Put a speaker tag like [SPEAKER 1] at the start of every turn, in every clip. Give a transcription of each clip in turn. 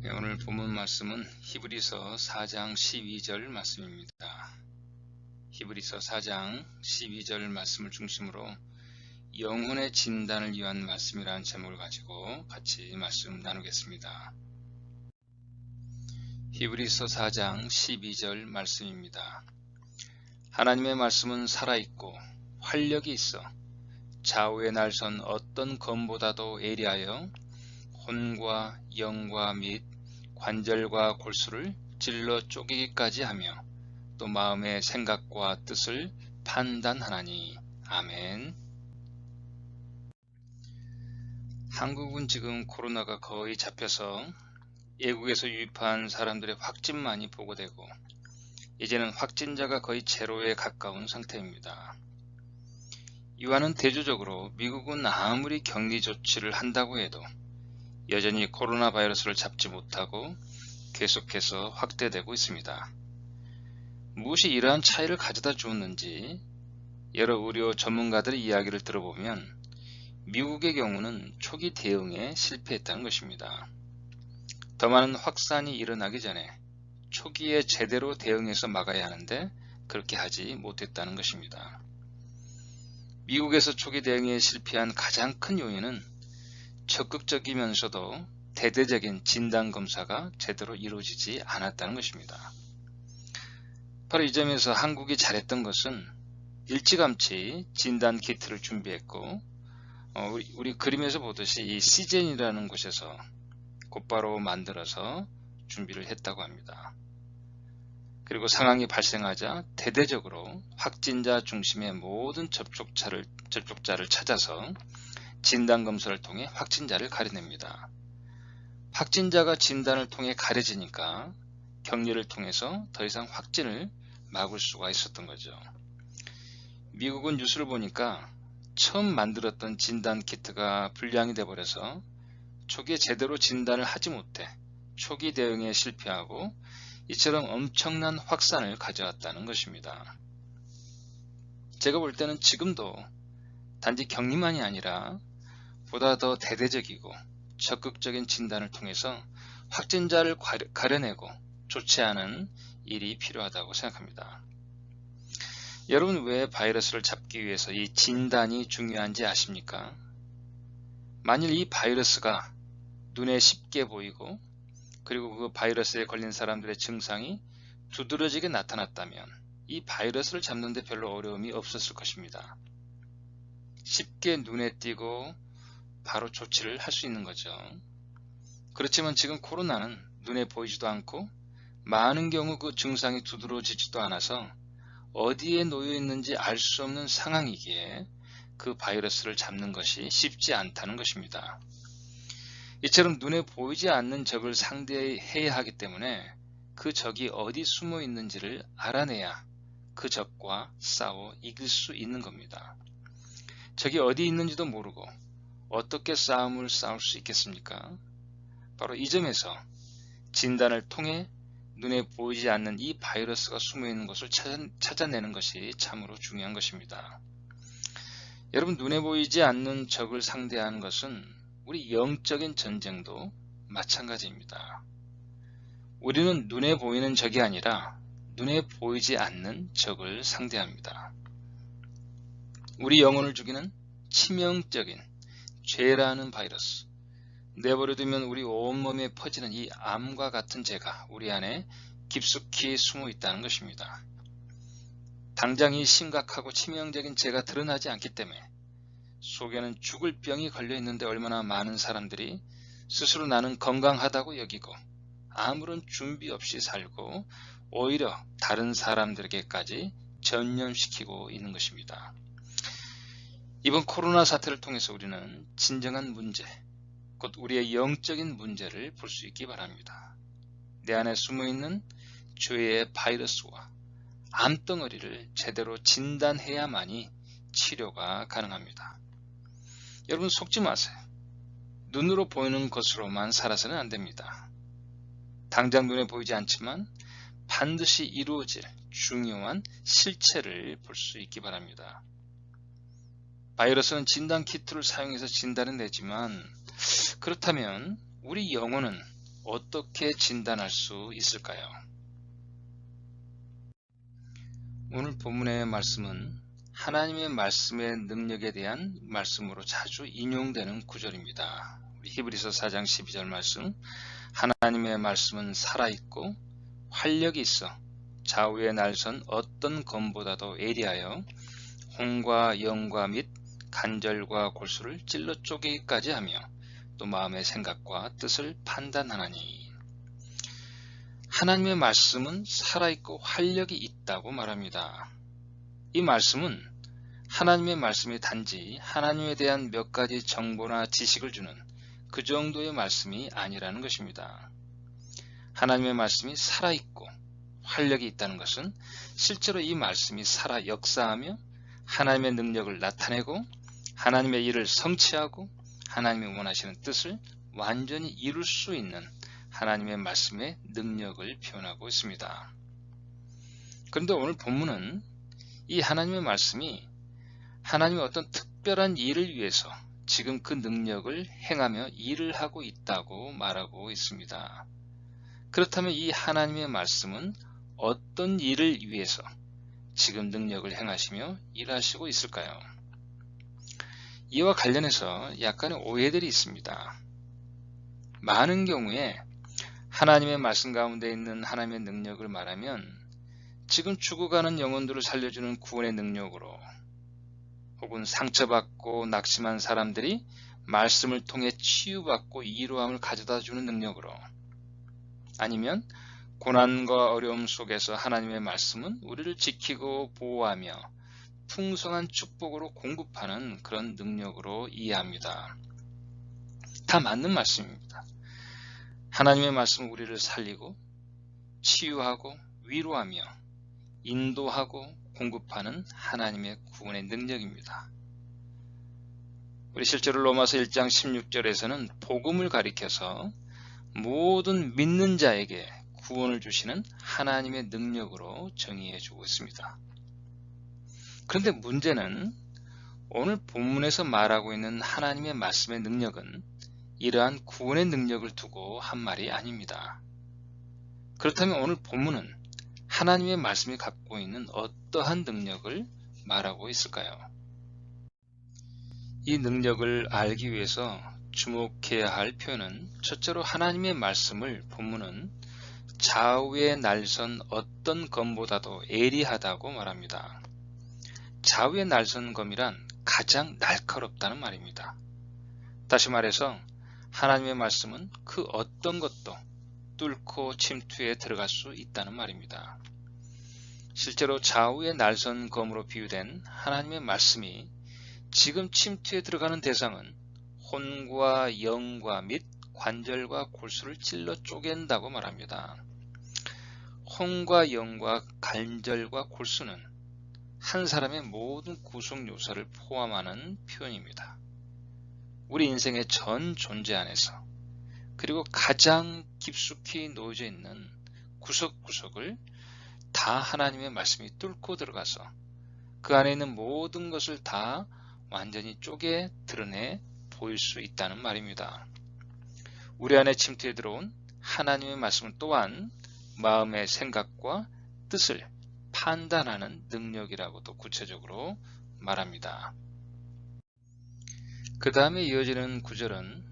[SPEAKER 1] 네, 오늘 본문 말씀은 히브리서 4장 12절 말씀입니다. 히브리서 4장 12절 말씀을 중심으로 영혼의 진단을 위한 말씀이라는 제목을 가지고 같이 말씀 나누겠습니다. 히브리서 4장 12절 말씀입니다. 하나님의 말씀은 살아있고 활력이 있어 좌우에 날선 어떤 검보다도 예리하여 혼과 영과 및 관절과 골수를 찔러 쪼개기까지 하며 또 마음의 생각과 뜻을 판단하나니. 아멘. 한국은 지금 코로나가 거의 잡혀서 외국에서 유입한 사람들의 확진만이 보고되고 이제는 확진자가 거의 제로에 가까운 상태입니다. 이와는 대조적으로 미국은 아무리 격리 조치를 한다고 해도 여전히 코로나 바이러스를 잡지 못하고 계속해서 확대되고 있습니다. 무엇이 이러한 차이를 가져다 주었는지 여러 의료 전문가들의 이야기를 들어보면 미국의 경우는 초기 대응에 실패했다는 것입니다. 더 많은 확산이 일어나기 전에 초기에 제대로 대응해서 막아야 하는데 그렇게 하지 못했다는 것입니다. 미국에서 초기 대응에 실패한 가장 큰 요인은 적극적이면서도 대대적인 진단검사가 제대로 이루어지지 않았다는 것입니다. 바로 이 점에서 한국이 잘했던 것은 일찌감치 진단 키트를 준비했고 우리 그림에서 보듯이 이 시젠이라는 곳에서 곧바로 만들어서 준비를 했다고 합니다. 그리고 상황이 발생하자 대대적으로 확진자 중심의 모든 접촉자를 찾아서 진단검사를 통해 확진자를 가려냅니다. 확진자가 진단을 통해 가려지니까 격리를 통해서 더 이상 확진을 막을 수가 있었던 거죠. 미국은 뉴스를 보니까 처음 만들었던 진단 키트가 불량이 돼버려서 초기에 제대로 진단을 하지 못해 초기 대응에 실패하고 이처럼 엄청난 확산을 가져왔다는 것입니다. 제가 볼 때는 지금도 단지 격리만이 아니라 보다 더 대대적이고 적극적인 진단을 통해서 확진자를 가려내고 조치하는 일이 필요하다고 생각합니다. 여러분, 왜 바이러스를 잡기 위해서 이 진단이 중요한지 아십니까? 만일 이 바이러스가 눈에 쉽게 보이고 그리고 그 바이러스에 걸린 사람들의 증상이 두드러지게 나타났다면 이 바이러스를 잡는 데 별로 어려움이 없었을 것입니다. 쉽게 눈에 띄고 바로 조치를 할 수 있는 거죠. 그렇지만 지금 코로나는 눈에 보이지도 않고 많은 경우 그 증상이 두드러지지도 않아서 어디에 놓여 있는지 알 수 없는 상황이기에 그 바이러스를 잡는 것이 쉽지 않다는 것입니다. 이처럼 눈에 보이지 않는 적을 상대해야 하기 때문에 그 적이 어디 숨어 있는지를 알아내야 그 적과 싸워 이길 수 있는 겁니다. 적이 어디 있는지도 모르고 어떻게 싸움을 싸울 수 있겠습니까? 바로 이 점에서 진단을 통해 눈에 보이지 않는 이 바이러스가 숨어있는 것을 찾아내는 것이 참으로 중요한 것입니다. 여러분, 눈에 보이지 않는 적을 상대하는 것은 우리 영적인 전쟁도 마찬가지입니다. 우리는 눈에 보이는 적이 아니라 눈에 보이지 않는 적을 상대합니다. 우리 영혼을 죽이는 치명적인 죄라는 바이러스, 내버려두면 우리 온몸에 퍼지는 이 암과 같은 죄가 우리 안에 깊숙이 숨어 있다는 것입니다. 당장 이 심각하고 치명적인 죄가 드러나지 않기 때문에 속에는 죽을 병이 걸려 있는데 얼마나 많은 사람들이 스스로 나는 건강하다고 여기고 아무런 준비 없이 살고 오히려 다른 사람들에게까지 전염시키고 있는 것입니다. 이번 코로나 사태를 통해서 우리는 진정한 문제, 곧 우리의 영적인 문제를 볼 수 있기 바랍니다. 내 안에 숨어있는 죄의 바이러스와 암덩어리를 제대로 진단해야만이 치료가 가능합니다. 여러분, 속지 마세요. 눈으로 보이는 것으로만 살아서는 안 됩니다. 당장 눈에 보이지 않지만 반드시 이루어질 중요한 실체를 볼 수 있기 바랍니다. 바이러스는 진단 키트를 사용해서 진단을 내지만 그렇다면 우리 영혼은 어떻게 진단할 수 있을까요? 오늘 본문의 말씀은 하나님의 말씀의 능력에 대한 말씀으로 자주 인용되는 구절입니다. 히브리서 4장 12절 말씀, 하나님의 말씀은 살아있고 활력이 있어 좌우에 날선 어떤 검보다도 예리하여 혼과 영과 및 간절과 골수를 찔러 쪼개기까지 하며 또 마음의 생각과 뜻을 판단하나니. 하나님의 말씀은 살아있고 활력이 있다고 말합니다. 이 말씀은 하나님의 말씀이 단지 하나님에 대한 몇 가지 정보나 지식을 주는 그 정도의 말씀이 아니라는 것입니다. 하나님의 말씀이 살아있고 활력이 있다는 것은 실제로 이 말씀이 살아 역사하며 하나님의 능력을 나타내고 하나님의 일을 성취하고 하나님이 원하시는 뜻을 완전히 이룰 수 있는 하나님의 말씀의 능력을 표현하고 있습니다. 그런데 오늘 본문은 이 하나님의 말씀이 하나님의 어떤 특별한 일을 위해서 지금 그 능력을 행하며 일을 하고 있다고 말하고 있습니다. 그렇다면 이 하나님의 말씀은 어떤 일을 위해서 지금 능력을 행하시며 일하시고 있을까요? 이와 관련해서 약간의 오해들이 있습니다. 많은 경우에 하나님의 말씀 가운데 있는 하나님의 능력을 말하면 지금 죽어가는 영혼들을 살려주는 구원의 능력으로, 혹은 상처받고 낙심한 사람들이 말씀을 통해 치유받고 이로함을 가져다주는 능력으로, 아니면 고난과 어려움 속에서 하나님의 말씀은 우리를 지키고 보호하며 풍성한 축복으로 공급하는 그런 능력으로 이해합니다. 다 맞는 말씀입니다. 하나님의 말씀은 우리를 살리고 치유하고 위로하며 인도하고 공급하는 하나님의 구원의 능력입니다. 우리 실제로 로마서 1장 16절에서는 복음을 가리켜서 모든 믿는 자에게 구원을 주시는 하나님의 능력으로 정의해 주고 있습니다. 그런데 문제는 오늘 본문에서 말하고 있는 하나님의 말씀의 능력은 이러한 구원의 능력을 두고 한 말이 아닙니다. 그렇다면 오늘 본문은 하나님의 말씀이 갖고 있는 어떠한 능력을 말하고 있을까요? 이 능력을 알기 위해서 주목해야 할 표현은 첫째로 하나님의 말씀을 본문은 좌우에 날선 어떤 검보다도 예리하다고 말합니다. 좌우에 날선 검이란 가장 날카롭다는 말입니다. 다시 말해서 하나님의 말씀은 그 어떤 것도 뚫고 침투에 들어갈 수 있다는 말입니다. 실제로 좌우에 날선 검으로 비유된 하나님의 말씀이 지금 침투에 들어가는 대상은 혼과 영과 및 관절과 골수를 찔러 쪼갠다고 말합니다. 혼과 영과 관절과 골수는 한 사람의 모든 구성 요소를 포함하는 표현입니다. 우리 인생의 전 존재 안에서, 그리고 가장 깊숙이 놓여져 있는 구석구석을 다 하나님의 말씀이 뚫고 들어가서 그 안에 있는 모든 것을 다 완전히 쪼개 드러내 보일 수 있다는 말입니다. 우리 안에 침투해 들어온 하나님의 말씀은 또한 마음의 생각과 뜻을 판단하는 능력이라고도 구체적으로 말합니다. 그 다음에 이어지는 구절은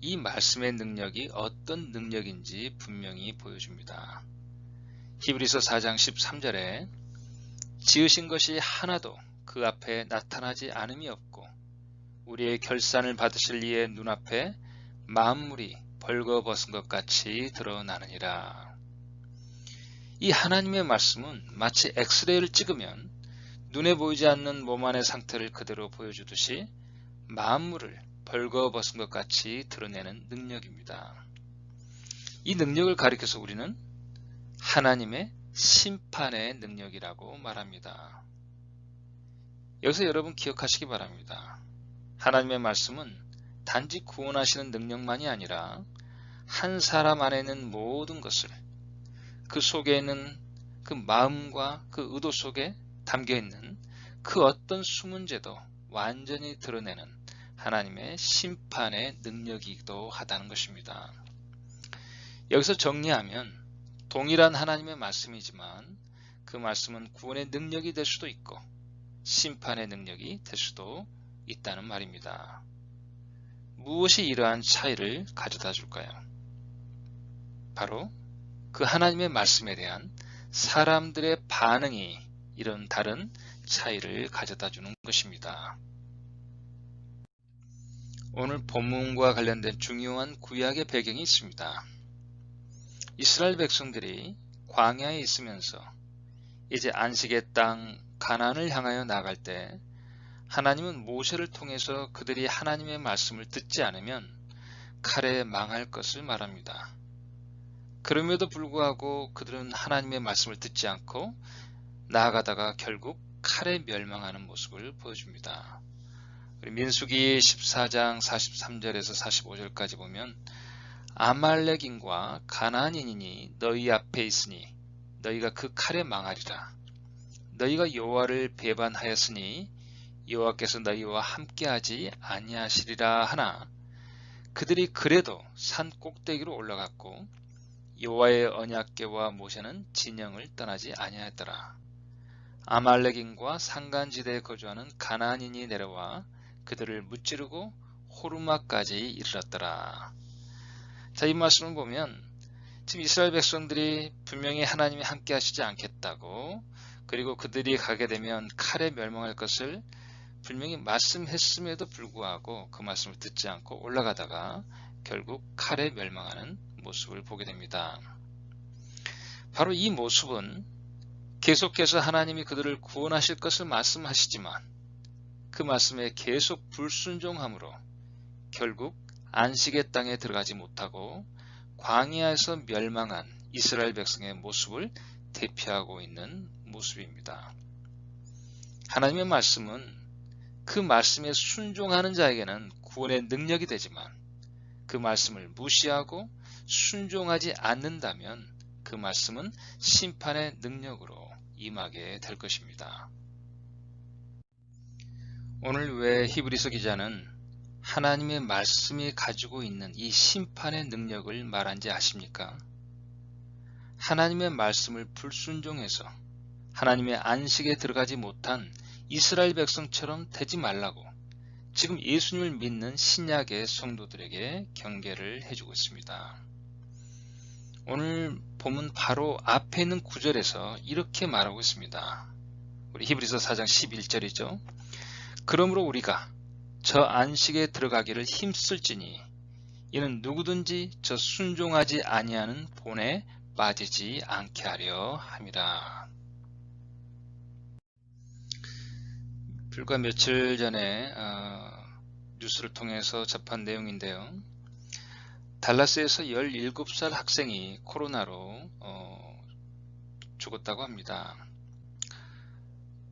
[SPEAKER 1] 이 말씀의 능력이 어떤 능력인지 분명히 보여줍니다. 히브리서 4장 13절에 지으신 것이 하나도 그 앞에 나타나지 않음이 없고 우리의 결산을 받으실 이의 눈앞에 만물이 벌거벗은 것 같이 드러나느니라. 이 하나님의 말씀은 마치 엑스레이를 찍으면 눈에 보이지 않는 몸 안의 상태를 그대로 보여주듯이 만물을 벌거벗은 것 같이 드러내는 능력입니다. 이 능력을 가리켜서 우리는 하나님의 심판의 능력이라고 말합니다. 여기서 여러분 기억하시기 바랍니다. 하나님의 말씀은 단지 구원하시는 능력만이 아니라 한 사람 안에 있는 모든 것을, 그 속에 있는 그 마음과 그 의도 속에 담겨있는 그 어떤 숨은 죄도 완전히 드러내는 하나님의 심판의 능력이기도 하다는 것입니다. 여기서 정리하면 동일한 하나님의 말씀이지만 그 말씀은 구원의 능력이 될 수도 있고 심판의 능력이 될 수도 있다는 말입니다. 무엇이 이러한 차이를 가져다 줄까요? 바로 그 하나님의 말씀에 대한 사람들의 반응이 이런 다른 차이를 가져다 주는 것입니다. 오늘 본문과 관련된 중요한 구약의 배경이 있습니다. 이스라엘 백성들이 광야에 있으면서 이제 안식의 땅 가나안을 향하여 나갈 때 하나님은 모세를 통해서 그들이 하나님의 말씀을 듣지 않으면 칼에 망할 것을 말합니다. 그럼에도 불구하고 그들은 하나님의 말씀을 듣지 않고 나아가다가 결국 칼에 멸망하는 모습을 보여줍니다. 우리 민수기 14장 43절에서 45절까지 보면 아말렉인과 가나안인이 너희 앞에 있으니 너희가 그 칼에 망하리라. 너희가 여호와를 배반하였으니 여호와께서 너희와 함께하지 아니하시리라 하나 그들이 그래도 산 꼭대기로 올라갔고 여호와의 언약궤와 모세는 진영을 떠나지 아니하였더라. 아말렉인과 산간지대에 거주하는 가나안인이 내려와 그들을 무찌르고 호르마까지 이르렀더라. 자, 이 말씀을 보면 지금 이스라엘 백성들이 분명히 하나님이 함께 하시지 않겠다고 그리고 그들이 가게 되면 칼에 멸망할 것을 분명히 말씀했음에도 불구하고 그 말씀을 듣지 않고 올라가다가 결국 칼에 멸망하는 모습을 보게 됩니다. 바로 이 모습은 계속해서 하나님이 그들을 구원하실 것을 말씀하시지만 그 말씀에 계속 불순종함으로 결국 안식의 땅에 들어가지 못하고 광야에서 멸망한 이스라엘 백성의 모습을 대표하고 있는 모습입니다. 하나님의 말씀은 그 말씀에 순종하는 자에게는 구원의 능력이 되지만 그 말씀을 무시하고 순종하지 않는다면 그 말씀은 심판의 능력으로 임하게 될 것입니다. 오늘 왜 히브리서 기자는 하나님의 말씀이 가지고 있는 이 심판의 능력을 말한지 아십니까? 하나님의 말씀을 불순종해서 하나님의 안식에 들어가지 못한 이스라엘 백성처럼 되지 말라고 지금 예수님을 믿는 신약의 성도들에게 경계를 해주고 있습니다. 오늘 본문 바로 앞에 있는 구절에서 이렇게 말하고 있습니다. 우리 히브리서 4장 11절이죠. 그러므로 우리가 저 안식에 들어가기를 힘쓸지니 이는 누구든지 저 순종하지 아니하는 본에 빠지지 않게 하려 함이라. 불과 며칠 전에 뉴스를 통해서 접한 내용인데요. 달라스에서 17살 학생이 코로나로 죽었다고 합니다.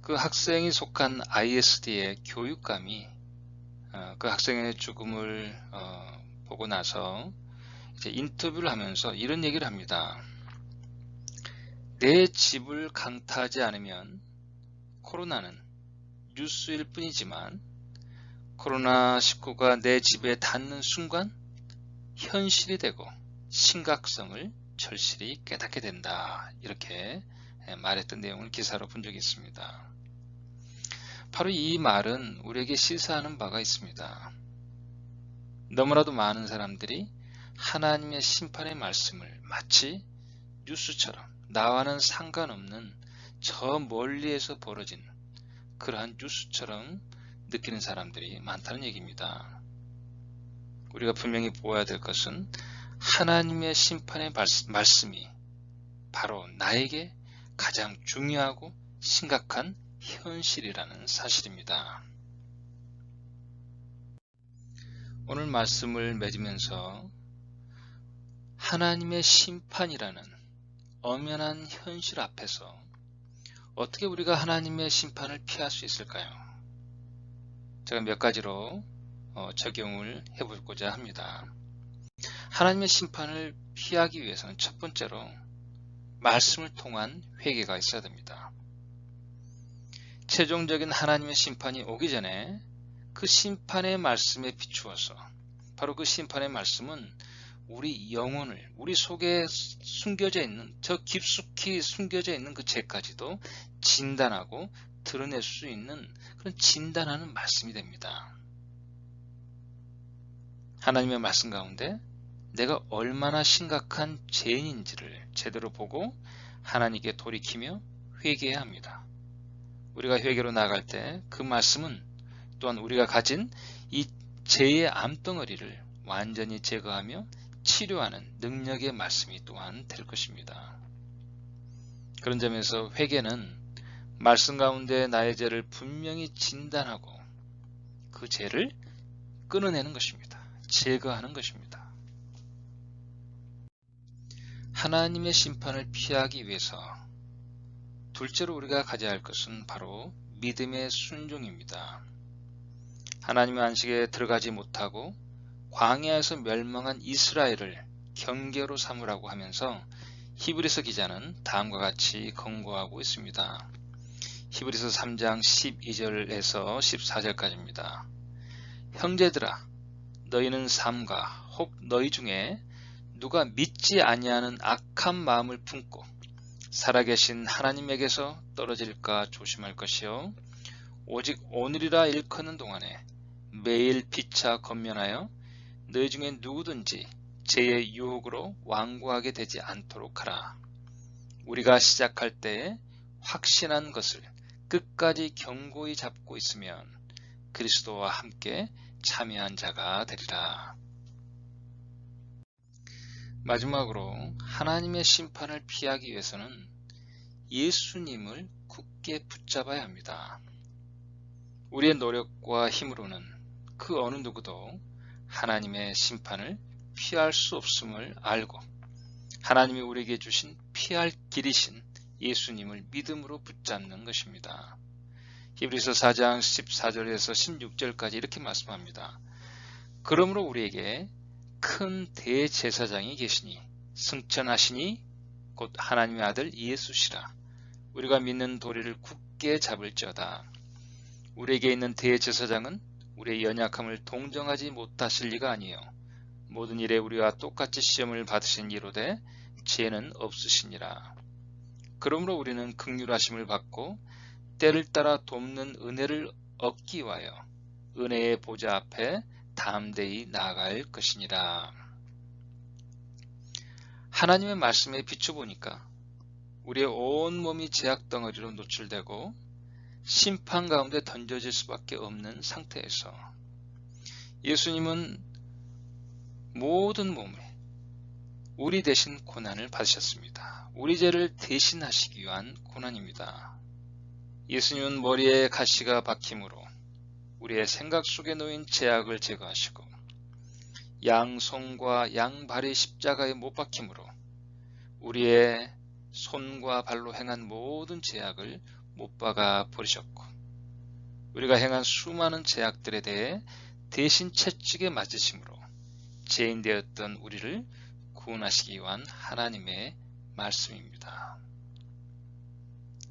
[SPEAKER 1] 그 학생이 속한 ISD의 교육감이 그 학생의 죽음을 보고 나서 이제 인터뷰를 하면서 이런 얘기를 합니다. 내 집을 강타하지 않으면 코로나는 뉴스일 뿐이지만 코로나19가 내 집에 닿는 순간 현실이 되고 심각성을 절실히 깨닫게 된다. 이렇게 말했던 내용을 기사로 본 적이 있습니다. 바로 이 말은 우리에게 시사하는 바가 있습니다. 너무나도 많은 사람들이 하나님의 심판의 말씀을 마치 뉴스처럼 나와는 상관없는 저 멀리에서 벌어진 그러한 뉴스처럼 느끼는 사람들이 많다는 얘기입니다. 우리가 분명히 보아야 될 것은 하나님의 심판의 말씀이 바로 나에게 가장 중요하고 심각한 현실이라는 사실입니다. 오늘 말씀을 맺으면서 하나님의 심판이라는 엄연한 현실 앞에서 어떻게 우리가 하나님의 심판을 피할 수 있을까요? 제가 몇 가지로 적용을 해보고자 합니다. 하나님의 심판을 피하기 위해서는 첫 번째로 말씀을 통한 회개가 있어야 됩니다. 최종적인 하나님의 심판이 오기 전에 그 심판의 말씀에 비추어서 바로 그 심판의 말씀은 우리 영혼을, 우리 속에 숨겨져 있는, 저 깊숙이 숨겨져 있는 그 죄까지도 진단하고 드러낼 수 있는 그런 진단하는 말씀이 됩니다. 하나님의 말씀 가운데 내가 얼마나 심각한 죄인인지를 제대로 보고 하나님께 돌이키며 회개해야 합니다. 우리가 회개로 나아갈 때 그 말씀은 또한 우리가 가진 이 죄의 암덩어리를 완전히 제거하며 치료하는 능력의 말씀이 또한 될 것입니다. 그런 점에서 회개는 말씀 가운데 나의 죄를 분명히 진단하고 그 죄를 끊어내는 것입니다. 제거하는 것입니다. 하나님의 심판을 피하기 위해서 둘째로 우리가 가져야 할 것은 바로 믿음의 순종입니다. 하나님의 안식에 들어가지 못하고 광야에서 멸망한 이스라엘을 경계로 삼으라고 하면서 히브리서 기자는 다음과 같이 권고하고 있습니다. 히브리서 3장 12절에서 14절까지입니다. 형제들아, 너희는 삼가 혹 너희 중에 누가 믿지 아니하는 악한 마음을 품고 살아계신 하나님에게서 떨어질까 조심할 것이요, 오직 오늘이라 일컫는 동안에 매일 피차 건면하여 너희 중에 누구든지 죄의 유혹으로 완고하게 되지 않도록 하라. 우리가 시작할 때에 확신한 것을 끝까지 견고히 잡고 있으면 그리스도와 함께 참여한 자가 되리라. 마지막으로 하나님의 심판을 피하기 위해서는 예수님을 굳게 붙잡아야 합니다. 우리의 노력과 힘으로는 그 어느 누구도 하나님의 심판을 피할 수 없음을 알고 하나님이 우리에게 주신 피할 길이신 예수님을 믿음으로 붙잡는 것입니다. 히브리서 4장 14절에서 16절까지 이렇게 말씀합니다. 그러므로 우리에게 큰 대제사장이 계시니 승천하시니 곧 하나님의 아들 예수시라. 우리가 믿는 도리를 굳게 잡을지어다. 우리에게 있는 대제사장은 우리의 연약함을 동정하지 못하실 리가 아니요 모든 일에 우리와 똑같이 시험을 받으신 이로되 죄는 없으시니라. 그러므로 우리는 긍휼하심을 받고 때를 따라 돕는 은혜를 얻기 위하여 은혜의 보좌 앞에 담대히 나아갈 것이니라. 하나님의 말씀에 비춰보니까 우리의 온몸이 죄악덩어리로 노출되고 심판 가운데 던져질 수밖에 없는 상태에서 예수님은 모든 몸에 우리 대신 고난을 받으셨습니다. 우리 죄를 대신하시기 위한 고난입니다. 예수님은 머리에 가시가 박힘으로 우리의 생각 속에 놓인 죄악을 제거하시고 양손과 양발의 십자가에 못 박힘으로 우리의 손과 발로 행한 모든 죄악을 못 박아 버리셨고 우리가 행한 수많은 죄악들에 대해 대신 채찍에 맞으심으로 죄인 되었던 우리를 구원하시기 위한 하나님의 말씀입니다.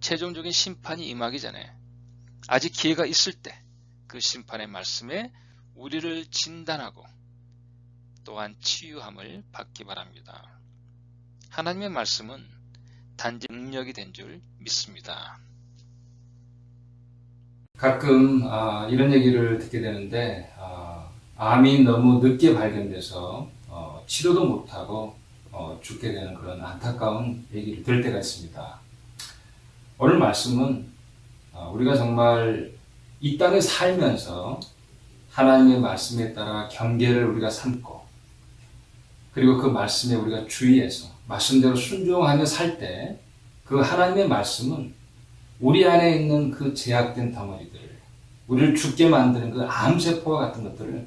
[SPEAKER 1] 최종적인 심판이 임하기 전에 아직 기회가 있을 때 그 심판의 말씀에 우리를 진단하고 또한 치유함을 받기 바랍니다. 하나님의 말씀은 단지 능력이 된 줄 믿습니다.
[SPEAKER 2] 가끔 이런 얘기를 듣게 되는데 암이 너무 늦게 발견돼서 치료도 못하고 죽게 되는 그런 안타까운 얘기를 들을 때가 있습니다. 오늘 말씀은 우리가 정말 이 땅에 살면서 하나님의 말씀에 따라 경계를 우리가 삼고 그리고 그 말씀에 우리가 주의해서 말씀대로 순종하며 살 때 그 하나님의 말씀은 우리 안에 있는 그 제약된 덩어리들, 우리를 죽게 만드는 그 암세포와 같은 것들을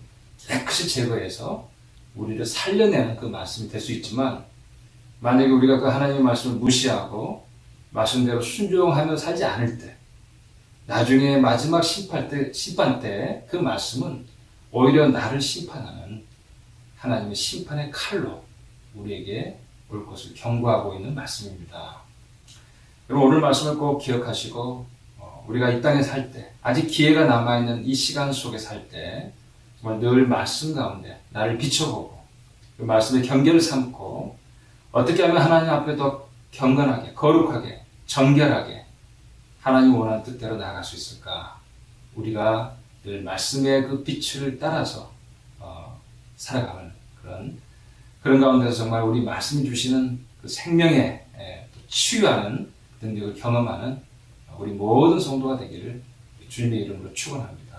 [SPEAKER 2] 깨끗이 제거해서 우리를 살려내는 그 말씀이 될 수 있지만 만약에 우리가 그 하나님의 말씀을 무시하고 말씀대로 순종하며 살지 않을 때 나중에 마지막 심판 때 그 말씀은 오히려 나를 심판하는 하나님의 심판의 칼로 우리에게 올 것을 경고하고 있는 말씀입니다. 여러분 오늘 말씀을 꼭 기억하시고 우리가 이 땅에 살 때 아직 기회가 남아있는 이 시간 속에 살 때 정말 늘 말씀 가운데 나를 비춰보고 그 말씀의 경계를 삼고 어떻게 하면 하나님 앞에 더 경건하게, 거룩하게, 정결하게 하나님 원하는 뜻대로 나아갈 수 있을까? 우리가 늘 말씀의 그 빛을 따라서 살아가는 그런 가운데서 정말 우리 말씀이 주시는 그 생명의 치유하는 능력을 경험하는 우리 모든 성도가 되기를 주님의 이름으로 축원합니다.